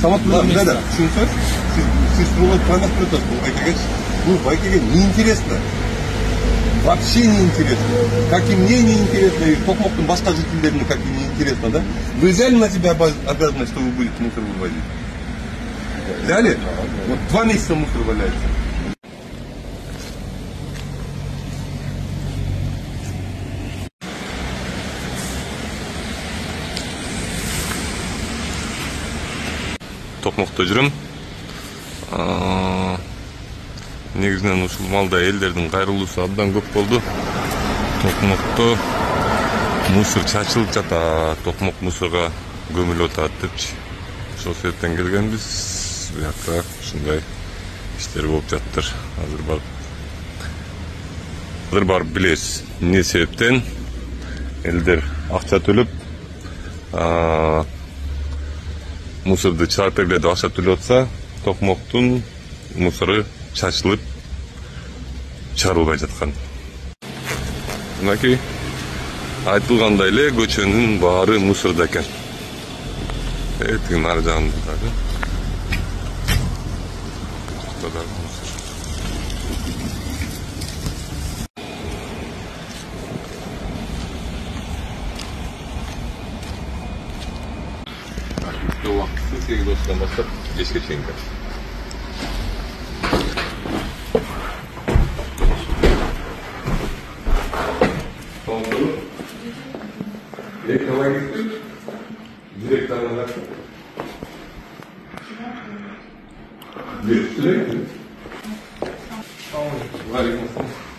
Самат мындай да түшүнсөз, сиз турган тандап турасыз бул байкеге. Бул байкеге неинтересно. Вообще неинтересно. Как и мне неинтересно, и Токмоктун башка жительдерине как и неинтересно, да? Вы взяли на себя обязанность, что вы будете мусор вывозить? Взяли? Вот 2 месяца мусор валяется. Токмокто жүрөм. Негизинен ушул малда элдердин кайрылуусу абдан көп болду. Токмокто мусор чачылып жатат, Токмок мусорго көмүлүп атат депчи. Ошол себептен келгенбиз. Буякта ушундай иштер болуп жаттыр. Азыр барып билебиз. Эмне себептен элдер акча төлөп мусорду чыгарып бергиле деп акча төлөп атса, Токмоктун мусору чачылып чыгарылбай жаткан. Мынакей айтылгандай эле көчөнүн баары мусорда экен. Тиги нары жагында дагы. Уақытысы 8:30-дан бастап кешке чейин.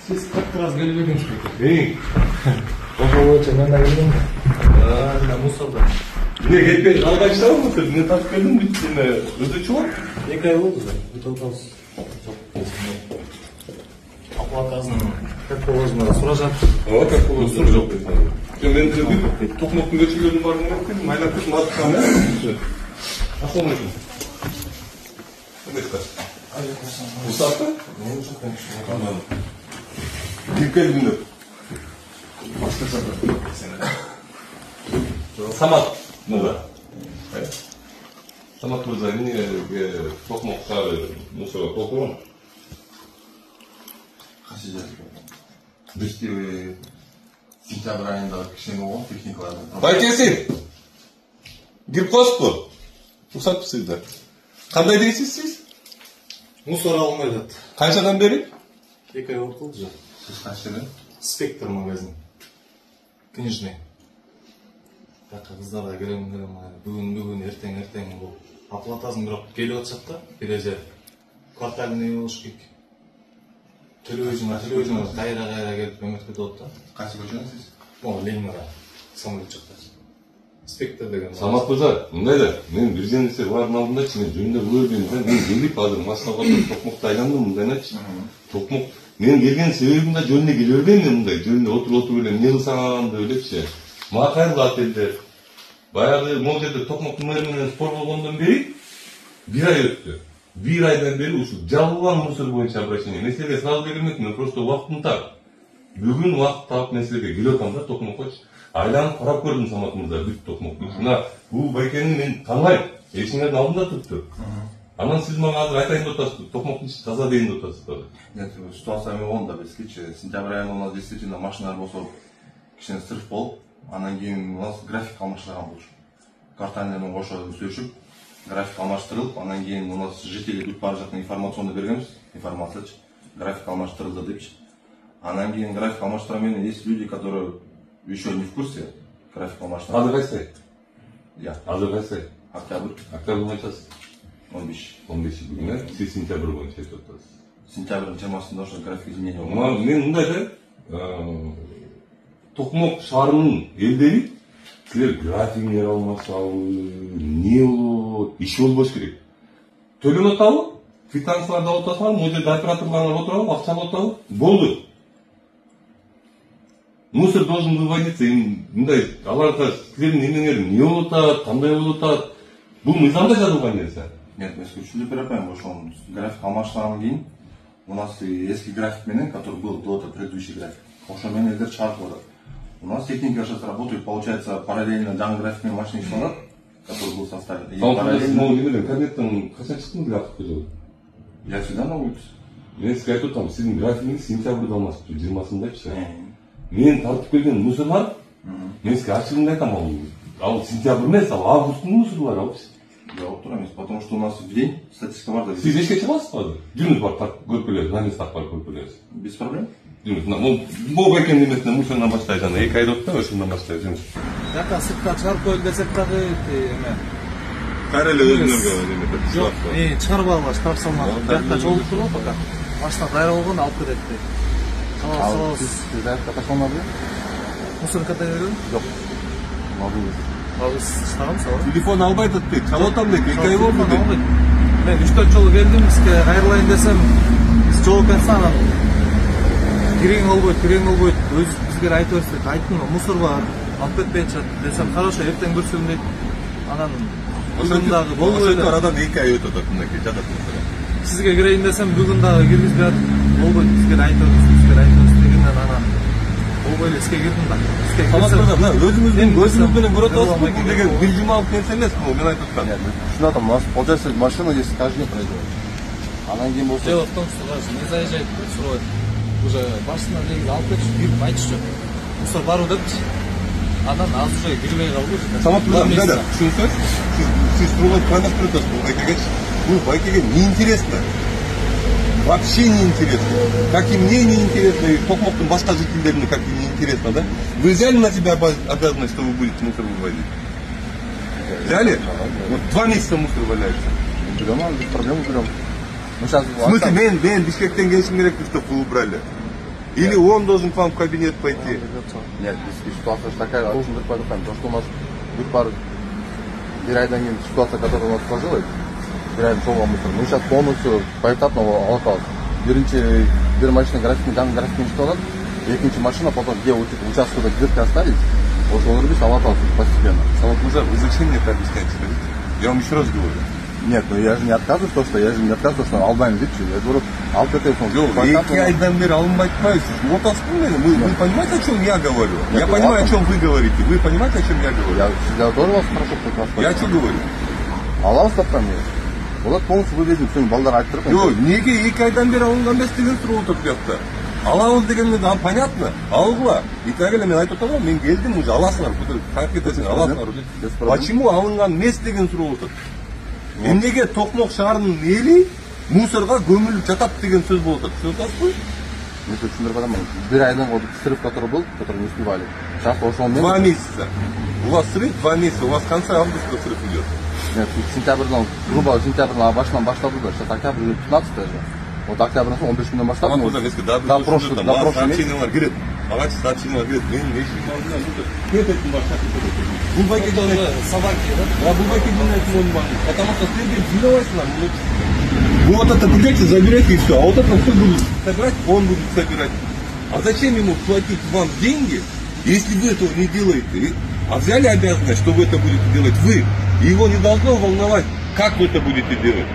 Siz 40 раз gelip ödünç peki? İyi. Ошол ченен да келген да. Мусорда. Ne gitmedi? Arkadaşlar mı mısır? Ne taşkırdın mı içine? Ödü çok? 2 ай болду да. Бүтүп атабыз. Оплатасын как положено сурашат. Ооба, как положено сурашат. Мен de Токмоктун көчөлөрүнүн баарын көрүп, майлап кетип аткан да. Ашол экен. Усатты? Мен уже конечно. Дикkel günü. Самат мырза. Самат мырза, эмне Токмокко мусорго толтурган? Кайсы жерге? Бизде сентябрь айында кичине болгон техникалардан. Байкесин. Кирип коесузбу? Уруксат сизде. Кандай дейсиз сиз? Мусор алынбай атат. Канчадан бери? 2 ай болду уже. Сиз кайчадан? Спектр магазин. Книжный. Так кыздарга келем. Бүгүн эртең болуп. Оплатасын бирок келип атышат да. Береже квартальный болуш керек. Телевизион кайра келип көмөктөп атат да. Кайсы көчөнү сиз? Ленинга. Самолет жакта. Спектр деген. Самат мырза, мындай да, мен бир нерсе баардын алдындачы, мен жөнүндө көрдүм да, мен келип азыр машинага отуруп Токмокто айландым мындайчы. Токмок мен келген себебим да жөнүндө келе бербейм мен мындай, жөнүндө отуруп эле эмне кылсам деп элепчи. Мага кайрылат элдер. Баягы могул жерде Токмоктун мэрі менен спор болгондон бери 1 ай өттү. 1 айдан бери ушул жабылган мусор боюнча обращение. Меселеге сразу келмек, мен просто убактын так. Бүгүн убакыт таап меселеге келип атам да Токмоккочу. Айланып карап көрдүм Самат мырза, бүт Токмокту. Мына бул байкени мен тааныбайм. Эшиңердин алдында туруптур. Анан сиз мага азыр айтайын деп атасыз, Токмоктун ичи таза дейин деп атасыздар. Нет, ситуация болгон да бизчи. Сентябрь айында у нас действительно машиналар болсо кичине сырф болуп, анан кийин у нас график алмаштырган болчу. Квартальный менен кошо сөйлөшүп, график алмаштырылып, анан кийин у нас жители бүт бара жактан информационду бергенбиз, информациячы. График алмаштырылды депчи. Анан кийин график алмаштырган менен есть люди, которые еще не в курсе график алмаштырган. Азыр кайсы? Я. Азыр кайсы? Октябрь. Октябрь кайчасы? 15 бүгүн, сиз сентябрь боюнча айтып атасыз. Сентябрь 20-сында ошо график изменения болду. Мен мындай да, Токмок шаарынын элдери силер графиктер алмашабы, эмне болот, иш болбош керек. Төлөнүп атабы? Квитанцияларды алып атасызбы? Могу жерде операторлор отурабы, акча алып атабы? Болду. Мусор должен выводиться, мындай, аларга силердин эмеңер эмне болуп атат, кандай болуп атат? Бул мыйзамда жазылган нерсе. Нет, мен түшүндүрүп берем, ошол график алмаштыргандан кийин у нас эски график менен, который был до этого предыдущий график, ошо менен элдер чыгарып атат. У нас техника сейчас работает, получается, параллельно жаңы график менен машина иштеп атат, который был составят. И Сен параллельно... кабинеттен качан чыктың деле айтып койдуңуз. Я всегда на улице. Мен сизге айтып атам, сиздин графигиңиз сентябрда алмашыптыр, 20-сындачы. Мен тартып келген мусор бар. Мен сизге ачыгын айтам, ал сентябрь эмес, ал августтун мусору бар, Я вот турам, потому что у нас в день статистика бар да. Сиз эшикке чыгасызбы азыр? Жүрүңүз барып тартып көрүп келебиз, на местах барып көрүп келебиз. Без проблем. Жүрүңүз, могу байкенин эмесинен мусорунан баштайбыз, жана 2 айда өтпөй ошондон баштайбыз, жүрүңүз. Жака сыртка чыгарып коелу десек дагы эме. Кайра эле өзүңөргө эметет. Жок, чыгарып алгыла, штраф салмак. Биякта жолуп турган пока. Машина даяр болгон алып кетет дейт. Калабыз. Сиз каташмадыңызбы? Мусор категория? Жок. Мабуз. Алыс штагым сабыр. Телефон албай атат дейт. Чалып атам дейт. 2 ай болду дейт. Мен 3-4 жолу келдим, сизге кайрылайын десем, сиз жооп берсе анан кирең болбойт, өзү бизге айтып берсе, айттым, мусор бар, алып кетпей атышат десем, хорошо, эртең көрсөм дейт. Анан бүгүн дагы болбой эле. Ошол арадан 2 ай өтүп атат, мынакей жатат мусор. Сизге кирейин десем, бүгүн дагы киргизбей атып, болбойт, бизге айтып берсе дегенден анан болбой эле иске кирдим да. Мына өзүңүздүн көзүңүз менен көрүп атасызбы, бул деген билжималык нерсе эмеспи, мен айтып атам. Нет, что там, у нас получается машина здесь каждый день проезжает. Анан кийин болсо. Дело в том, что даже не заезжает, сурой. Уже башына негизи алып кетишип, кирип айтышчу. Мусор барбы депчи. Анан азыр уже кирбей калды. Самат мырза, мындай түшүнсөз, сиз турган транспорт атасыз, бул байкеге. Бул байкеге неинтересно. Вообще неинтересно. Как и мне неинтересно, и Токмоктун башка жителдерине как и неинтересно, да? Вы взяли на себя обязанность, что вы будете мусор вывозить? Взяли? Вот 2 месяца мусор валяется. Берем, без проблем уберем. Ну сейчас... В смысле, мен Бишкектен келишим керек, чтобы вы убрали? Или он должен к вам в кабинет пойти? Нет, ситуация же такая, должен быть подыхаем. То, что у нас bir aydan keyin ситуация, которая у нас сложилась, бир мусор. Мы сейчас полностью поэтапно алатабыз. Bir машина графикин чыгып алат, экинчи машина потом где участкада дырка остались, ошолорду биз алатабыз постепенно. Самат мырза, вы зачем мне это объясняете? Я вам еще раз говорю. Нет, ну я же не отказываюсь, что албайм депчи. Я говорю, алып кетебиз. Жок, 2 айдан бери алынбай атпайсыз. Вы понимаете, о чем я говорю? Я понимаю, о чем вы говорите. Вы понимаете, о чем я говорю? Я тоже вас хорошо прекрасно. Я что говорю? Алабыз таптан мен. Олар полностью вывезем, все, балдар айттырып. Жоқ, неге 2 айдан бері алынған емес деген сурап отыр бұяқта. Алабыз дегенде понятно, алғыла. 2 ай келе мен айтып отырмын, мен келдім уже аласыңар, қайып кетесің, аласыңар. Почему алынған емес деген сурап отыр. Неге Токмок шаарынын эли мусорға көмүлүп жатат деген сөз болуп атат. Түсүнүп атасызбы? Мен түсүндүрүп атам. 1 айдан срыв, который был, который не успевали. Сейчас ошол мен 2 месяца. У вас срыв 2 месяца, у вас в конце августа срыв идет. Нет, сентябрьдан, грубо сентябрьдан башынан баштады да, сейчас октябрь 15 же. Вот октябрьдан 15 күндөн баштап. Да, прошлый сообщениялар келет. Алачы сообщениялар келет. Менин эшигимдин алдына кететін башка кетет. Бул байкеге собаки, да? Да, бул байкеге айтып бар. Потому что сендер жиновайсыңар. Вы вот это придете, заберете и все. А вот это кто будет собирать, он будет собирать. А зачем ему платить вам деньги, если вы этого не делаете? А взяли обязанность, что вы это будете делать вы. И его не должно волновать, как вы это будете делать.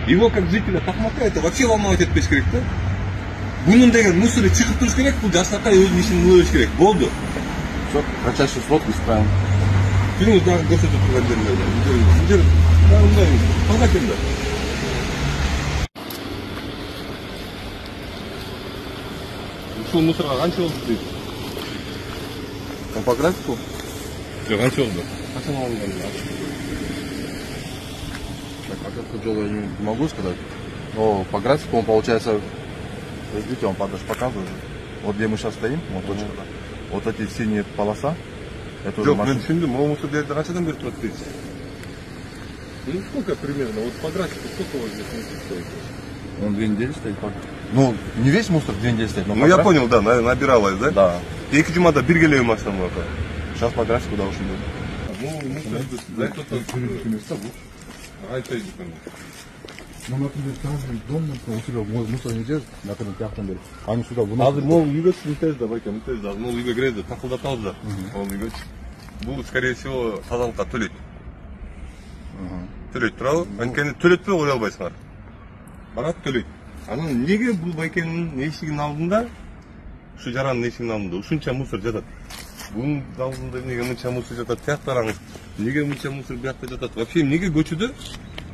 Его как жителя Токмокка это вообще волновать этпеш керек, да? Bunun деген мусоры чыгып туруш керек, бул жакшыракай өзүнүн ишин кыла бериш керек. Болду. Все, кратчайший срок исправим. Жүрүңүз дагы көрсөтүп турган жериңерде. Жүрүңүз. Да, мындай. Калбайсыңдар. Ушул мусорго канча болду дейт? По графику? Канча болду? Качан алынган? Так, а жолу я не могу сказать. Но по графику он получается, видите, он даже показывает. Вот где мы сейчас стоим, вот точка-то. Вот эти синие полоса. Это уже машина. Мен түшүндүм, могу мусордерди качадан бери турат дейсиз? Ну сколько примерно? Вот по графику сколько у вас здесь стоит? Он 2 недели стоит. Ну, не весь мусор 2 недели стоит, но ну я понял, да, набиралась, да? Да. И к чему-то биргелею машина была. Сейчас по графику, да, ушли. Ну, например, каждый дом у себя мусор не держит, например, тяхтан. Они сюда выносят. Азыр могу үйгө синтез да, байке, мынтез да. Могу үйгө кирет, такылдатабыз да. Могу үйгө. Бул, скорее всего, тазалыкка төлөйт. Төлөйт туурабы? Анткени төлөтпөй кое албайсыңар. Барат төлөйт. Анан эмнеге бул байкенин эшигинин алдында, ушу жаранын эшигинин алдында ушунча мусор жатат? Бунун алдында эмнеге мынча мусор жатат? Тияктараңыз. Неге мынча мусор биякта жатат? Вообще эмнеге көчөдө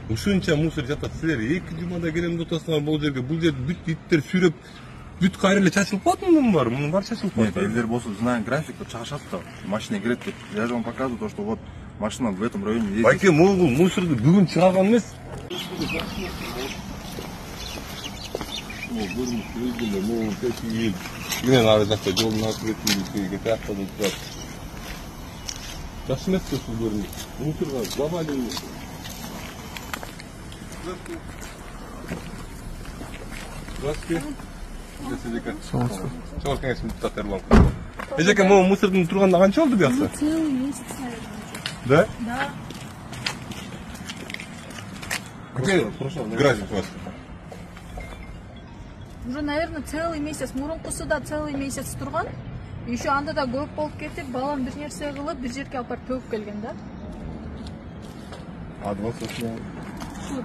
ушунча мусор жатат? Силер 2 жумада келем деп атасыңар бул жерге. Бул жерде бүт иттер сүйрөп, бүт кайра эле чачылып калат мунун баары чачылып калат. Нет, элдер болсо знаем график, вот чагышат да. Машина кирет деп. Я же вам показываю то, что вот машина в этом районе ездит. Байке, могул мусорду бүгүн чыгарган эмес. Мен ары жакта жолдун артынан таякталып турат. Жакшы эмес бул көрүнүш. Мусорго глобальный. Здравствуйте. Чоң кеңеш депутат Эрлан. Эжеке, могу мусордун турганда канча болду буякта? Целый месяц, наверное. Да? Да. Какой график у вас? Уже, наверное, целый месяц. Мурункусу да целый месяц турган. Еще анда да көп болуп кетип, балам бир нерсе кылып, бир жерге алып барып төгүп келген да. А 28 Что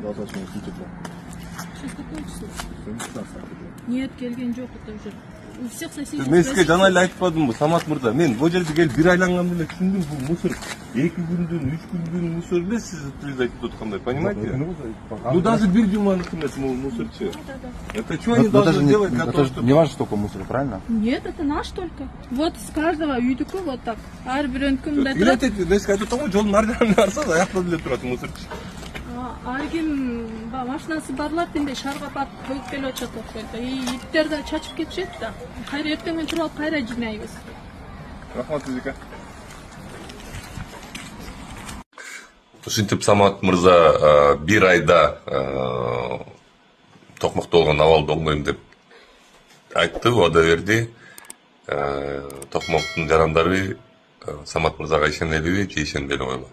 28? сентября. Сейчас какое число? Нет, келген жок, это уже. У всех соседей. Мен сизге жана эле айтып атпадымбы, Самат мырза. Мен бул жерге келип бир айланганда эле түшүндүм, бул мусор 2 күндүн, 3 күндүн мусор эмес, сиз айтып аткандай, понимаете? Ну даже бир жуманыкы эмес бул мусорчу. Да. Это что они должны делать для того, чтобы... Не важно, сколько мусора, правильно? Нет, это наш только. Вот с каждого үйдүкү вот так. Ар бир өнкүмдө турат. Мен сизге айтып атам, жолдун ар жагына барсаңыз, аякта деле турат мусорчу. Ар ким машинасы барлар тиндей шарга барып төгүп келип атышат окшойт. Иттер да чачып кетишет да. Кайра эртең менен туруп алып кайра жыйнайбыз. Рахмат эжеке. Ушинтип Самат мырза бир айда токмокто болгон абалды оңдойм деп айтты, убада берди. Токмоктун жарандары Самат мырзага ишенелиби же ишенбей койгула?